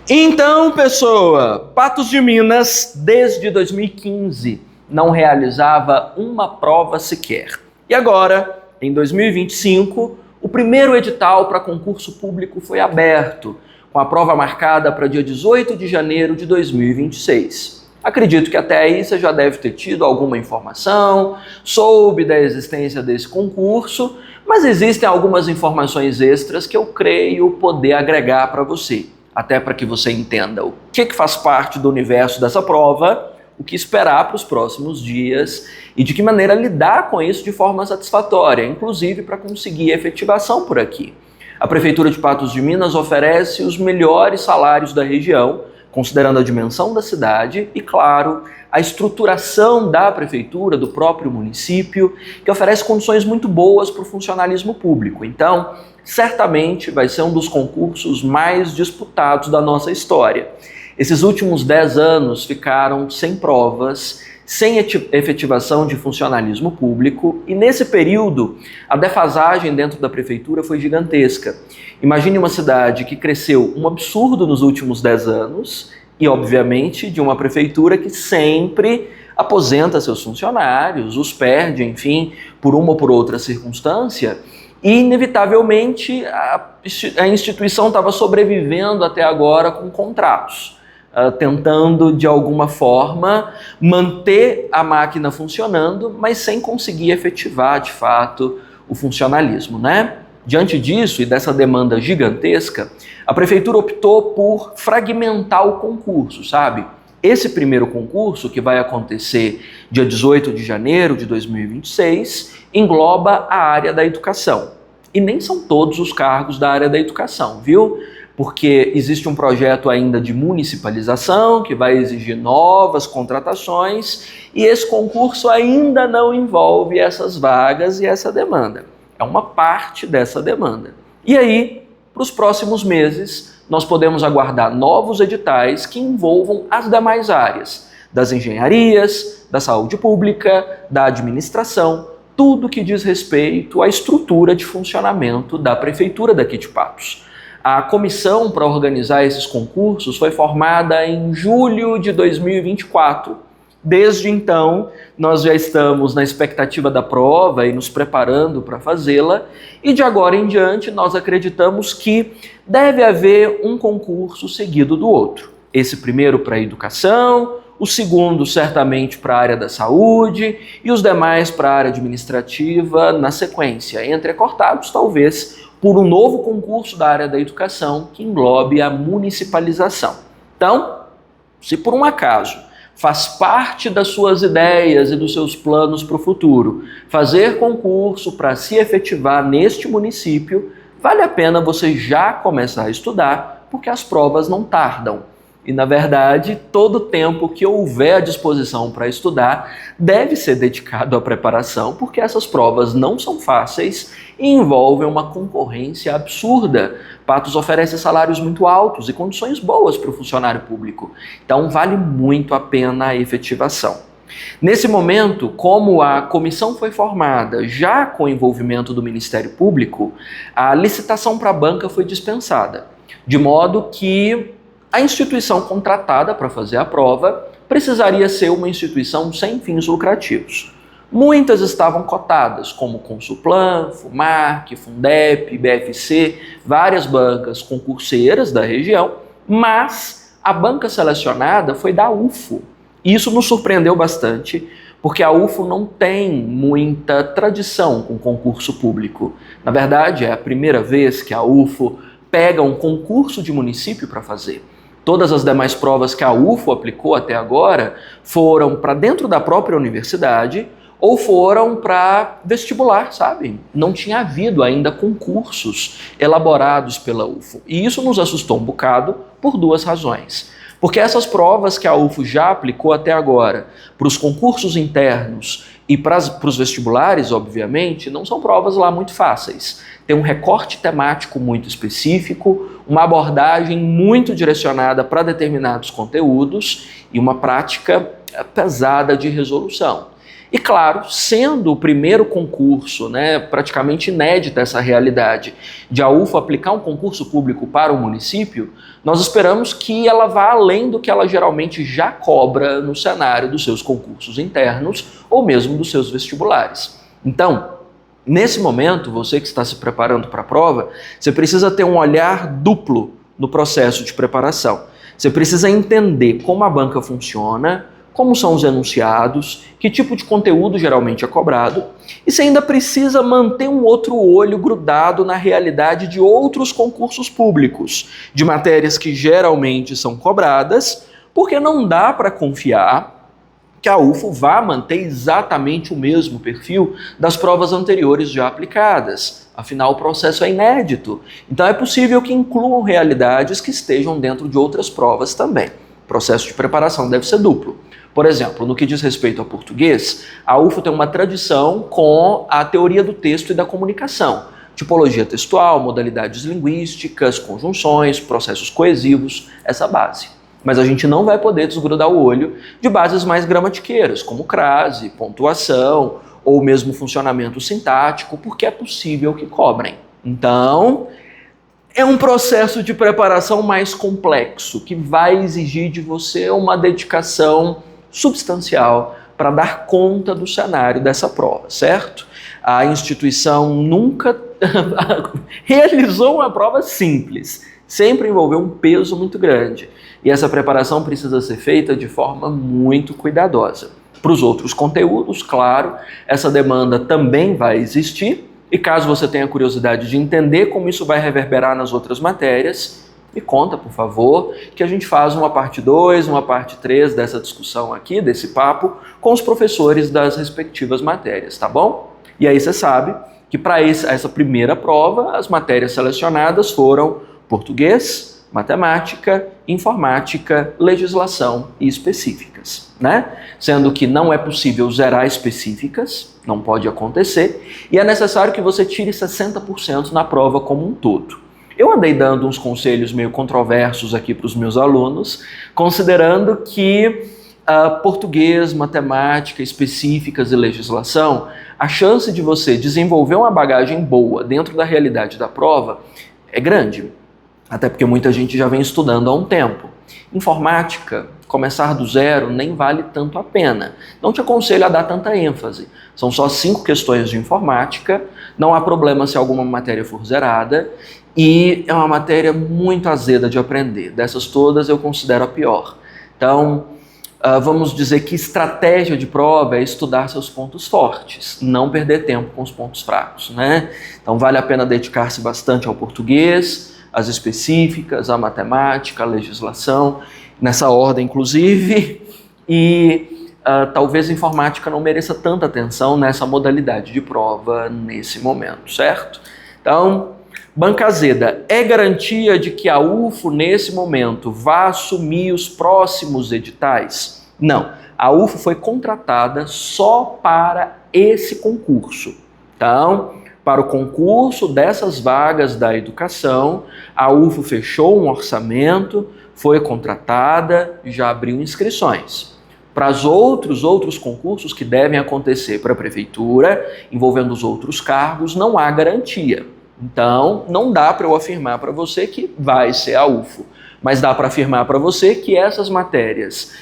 Então, pessoa, Patos de Minas, desde 2015, não realizava uma prova sequer. E agora, em 2025, o primeiro edital para concurso público foi aberto, com a prova marcada para dia 18 de janeiro de 2026. Acredito que até aí você já deve ter tido alguma informação, soube da existência desse concurso, mas existem algumas informações extras que eu creio poder agregar para você. Até para que você entenda o que faz parte do universo dessa prova, o que esperar para os próximos dias e de que maneira lidar com isso de forma satisfatória, inclusive para conseguir efetivação por aqui. A Prefeitura de Patos de Minas oferece os melhores salários da região, considerando a dimensão da cidade e, claro, a estruturação da prefeitura, do próprio município, que oferece condições muito boas para o funcionalismo público. Então, certamente vai ser um dos concursos mais disputados da nossa história. Esses últimos 10 anos ficaram sem provas, sem efetivação de funcionalismo público, e nesse período a defasagem dentro da prefeitura foi gigantesca. Imagine uma cidade que cresceu um absurdo nos últimos 10 anos e, obviamente, de uma prefeitura que sempre aposenta seus funcionários, os perde, enfim, por uma ou por outra circunstância, e, inevitavelmente, a instituição estava sobrevivendo até agora com contratos, tentando, de alguma forma, manter a máquina funcionando, mas sem conseguir efetivar, de fato, o funcionalismo, né? Diante disso e dessa demanda gigantesca, a prefeitura optou por fragmentar o concurso, sabe? Esse primeiro concurso, que vai acontecer dia 18 de janeiro de 2026, engloba a área da educação. E nem são todos os cargos da área da educação, viu? Porque existe um projeto ainda de municipalização que vai exigir novas contratações e esse concurso ainda não envolve essas vagas e essa demanda. É uma parte dessa demanda. E aí, para os próximos meses, nós podemos aguardar novos editais que envolvam as demais áreas, das engenharias, da saúde pública, da administração, tudo que diz respeito à estrutura de funcionamento da prefeitura daqui de Patos. A comissão para organizar esses concursos foi formada em julho de 2024. Desde então, nós já estamos na expectativa da prova e nos preparando para fazê-la, e de agora em diante nós acreditamos que deve haver um concurso seguido do outro. Esse primeiro para a educação, o segundo certamente para a área da saúde e os demais para a área administrativa na sequência, entrecortados talvez por um novo concurso da área da educação que englobe a municipalização. Então, se por um acaso faz parte das suas ideias e dos seus planos para o futuro fazer concurso para se efetivar neste município, vale a pena você já começar a estudar, porque as provas não tardam. E, na verdade, todo o tempo que houver à disposição para estudar deve ser dedicado à preparação, porque essas provas não são fáceis e envolvem uma concorrência absurda. Patos oferece salários muito altos e condições boas para o funcionário público. Então, vale muito a pena a efetivação. Nesse momento, como a comissão foi formada já com o envolvimento do Ministério Público, a licitação para a banca foi dispensada, de modo que a instituição contratada para fazer a prova precisaria ser uma instituição sem fins lucrativos. Muitas estavam cotadas, como Consulplan, Fumarc, Fundep, BFC, várias bancas concurseiras da região, mas a banca selecionada foi da UFO. E isso nos surpreendeu bastante, porque a UFO não tem muita tradição com concurso público. Na verdade, é a primeira vez que a UFO pega um concurso de município para fazer. Todas as demais provas que a UFO aplicou até agora foram para dentro da própria universidade ou foram para vestibular, sabe? Não tinha havido ainda concursos elaborados pela UFO. E isso nos assustou um bocado por duas razões. Porque essas provas que a UFO já aplicou até agora para os concursos internos e para os vestibulares, obviamente, não são provas lá muito fáceis. Tem um recorte temático muito específico, uma abordagem muito direcionada para determinados conteúdos e uma prática pesada de resolução. E claro, sendo o primeiro concurso, né, praticamente inédita essa realidade, de a UFO aplicar um concurso público para o município, nós esperamos que ela vá além do que ela geralmente já cobra no cenário dos seus concursos internos ou mesmo dos seus vestibulares. Então, nesse momento, você que está se preparando para a prova, você precisa ter um olhar duplo no processo de preparação. Você precisa entender como a banca funciona, como são os enunciados, que tipo de conteúdo geralmente é cobrado, e você ainda precisa manter um outro olho grudado na realidade de outros concursos públicos, de matérias que geralmente são cobradas, porque não dá para confiar que a UFO vá manter exatamente o mesmo perfil das provas anteriores já aplicadas. Afinal, o processo é inédito. Então é possível que incluam realidades que estejam dentro de outras provas também. O processo de preparação deve ser duplo. Por exemplo, no que diz respeito ao português, a UFO tem uma tradição com a teoria do texto e da comunicação. Tipologia textual, modalidades linguísticas, conjunções, processos coesivos, essa base. Mas a gente não vai poder desgrudar o olho de bases mais gramatiqueiras, como crase, pontuação ou mesmo funcionamento sintático, porque é possível que cobrem. Então, é um processo de preparação mais complexo, que vai exigir de você uma dedicação substancial para dar conta do cenário dessa prova, certo? A instituição nunca realizou uma prova simples, sempre envolveu um peso muito grande. E essa preparação precisa ser feita de forma muito cuidadosa. Para os outros conteúdos, claro, essa demanda também vai existir. E caso você tenha curiosidade de entender como isso vai reverberar nas outras matérias, me conta, por favor, que a gente faz uma parte 2, uma parte 3 dessa discussão aqui, desse papo, com os professores das respectivas matérias, tá bom? E aí você sabe que para essa primeira prova, as matérias selecionadas foram português, matemática, informática, legislação e específicas, né? Sendo que não é possível zerar específicas, não pode acontecer, e é necessário que você tire 60% na prova como um todo. Eu andei dando uns conselhos meio controversos aqui para os meus alunos, considerando que português, matemática, específicas e legislação, a chance de você desenvolver uma bagagem boa dentro da realidade da prova é grande. Até porque muita gente já vem estudando há um tempo. Informática, começar do zero nem vale tanto a pena. Não te aconselho a dar tanta ênfase. São só 5 questões de informática, não há problema se alguma matéria for zerada, e é uma matéria muito azeda de aprender. Dessas todas eu considero a pior. Então, vamos dizer que estratégia de prova é estudar seus pontos fortes, não perder tempo com os pontos fracos, né? Então vale a pena dedicar-se bastante ao português, as específicas, a matemática, a legislação, nessa ordem inclusive, e talvez a informática não mereça tanta atenção nessa modalidade de prova nesse momento, certo? Então, banca azeda é garantia de que a UFO nesse momento vá assumir os próximos editais? Não, a UFO foi contratada só para esse concurso, então para o concurso dessas vagas da educação, a UFO fechou um orçamento, foi contratada, já abriu inscrições. Para os outros concursos que devem acontecer para a prefeitura, envolvendo os outros cargos, não há garantia. Então, não dá para eu afirmar para você que vai ser a UFO, mas dá para afirmar para você que essas matérias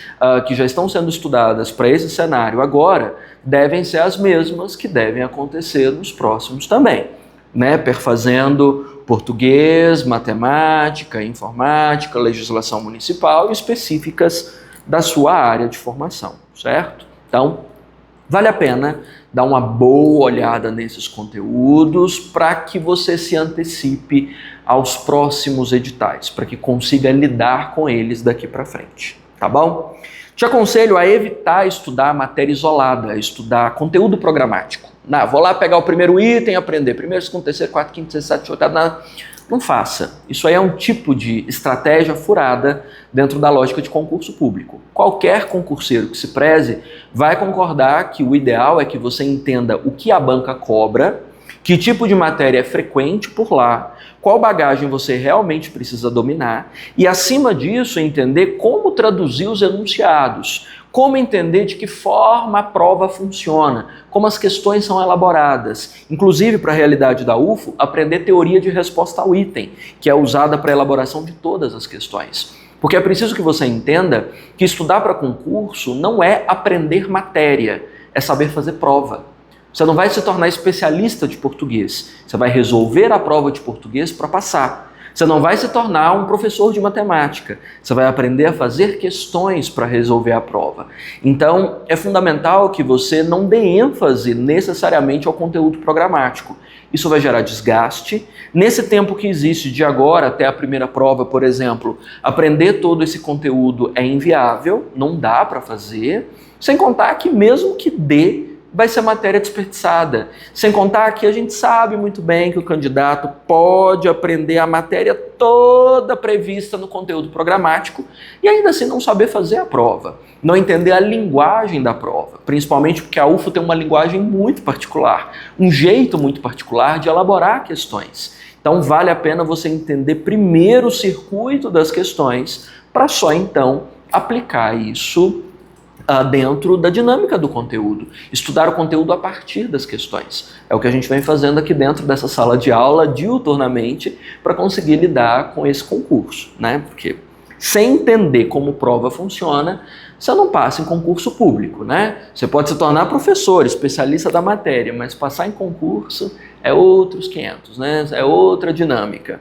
que já estão sendo estudadas para esse cenário agora, devem ser as mesmas que devem acontecer nos próximos também, né? Perfazendo português, matemática, informática, legislação municipal e específicas da sua área de formação, certo? Então, vale a pena dar uma boa olhada nesses conteúdos para que você se antecipe aos próximos editais, para que consiga lidar com eles daqui para frente, tá bom? Te aconselho a evitar estudar matéria isolada, estudar conteúdo programático. Vou lá pegar o primeiro item e aprender. Primeiro, segundo, terceiro, quarto, quinto, sexto, sétimo, oitavo, nada. Não faça. Isso aí é um tipo de estratégia furada dentro da lógica de concurso público. Qualquer concurseiro que se preze vai concordar que o ideal é que você entenda o que a banca cobra, que tipo de matéria é frequente por lá, qual bagagem você realmente precisa dominar e, acima disso, entender como traduzir os enunciados, como entender de que forma a prova funciona, como as questões são elaboradas. Inclusive, para a realidade da UFO, aprender teoria de resposta ao item, que é usada para a elaboração de todas as questões. Porque é preciso que você entenda que estudar para concurso não é aprender matéria, é saber fazer prova. Você não vai se tornar especialista de português, você vai resolver a prova de português para passar. Você não vai se tornar um professor de matemática, você vai aprender a fazer questões para resolver a prova. Então, é fundamental que você não dê ênfase necessariamente ao conteúdo programático. Isso vai gerar desgaste. Nesse tempo que existe de agora até a primeira prova, por exemplo, aprender todo esse conteúdo é inviável, não dá para fazer, sem contar que mesmo que dê, vai ser matéria desperdiçada. Sem contar que a gente sabe muito bem que o candidato pode aprender a matéria toda prevista no conteúdo programático e ainda assim não saber fazer a prova, não entender a linguagem da prova, principalmente porque a UFO tem uma linguagem muito particular, um jeito muito particular de elaborar questões. Então vale a pena você entender primeiro o circuito das questões para só então aplicar isso dentro da dinâmica do conteúdo, estudar o conteúdo a partir das questões. É o que a gente vem fazendo aqui dentro dessa sala de aula diuturnamente para conseguir lidar com esse concurso, né? Porque sem entender como prova funciona, você não passa em concurso público, né? Você pode se tornar professor, especialista da matéria, mas passar em concurso é outros 500, né? É outra dinâmica.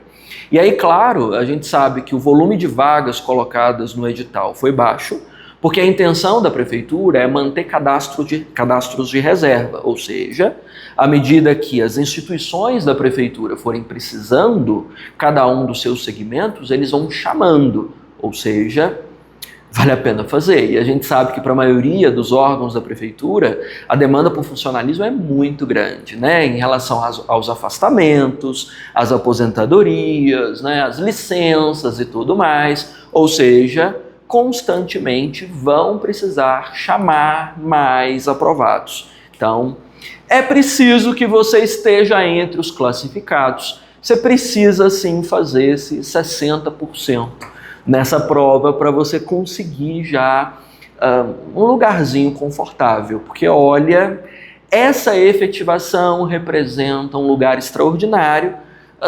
E aí, claro, a gente sabe que o volume de vagas colocadas no edital foi baixo, porque a intenção da prefeitura é manter cadastros de reserva, ou seja, à medida que as instituições da prefeitura forem precisando, cada um dos seus segmentos, eles vão chamando, ou seja, vale a pena fazer. E a gente sabe que para a maioria dos órgãos da prefeitura, a demanda por funcionalismo é muito grande, né? Em relação aos afastamentos, às aposentadorias, né? Às licenças e tudo mais, ou seja, constantemente vão precisar chamar mais aprovados. Então, é preciso que você esteja entre os classificados. Você precisa sim fazer esse 60% nessa prova para você conseguir já um lugarzinho confortável. Porque olha, essa efetivação representa um lugar extraordinário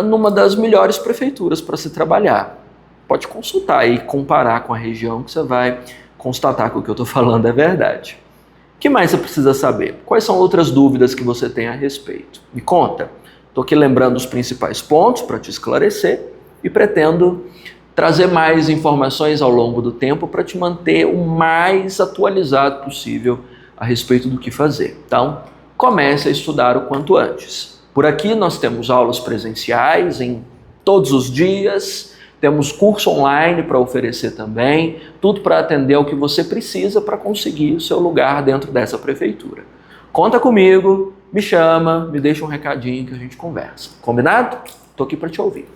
numa das melhores prefeituras para se trabalhar. Pode consultar e comparar com a região que você vai constatar que o que eu estou falando é verdade. O que mais você precisa saber? Quais são outras dúvidas que você tem a respeito? Me conta. Estou aqui lembrando os principais pontos para te esclarecer e pretendo trazer mais informações ao longo do tempo para te manter o mais atualizado possível a respeito do que fazer. Então, comece a estudar o quanto antes. Por aqui nós temos aulas presenciais em todos os dias, temos curso online para oferecer também, tudo para atender ao que você precisa para conseguir o seu lugar dentro dessa prefeitura. Conta comigo, me chama, me deixa um recadinho que a gente conversa. Combinado? Estou aqui para te ouvir.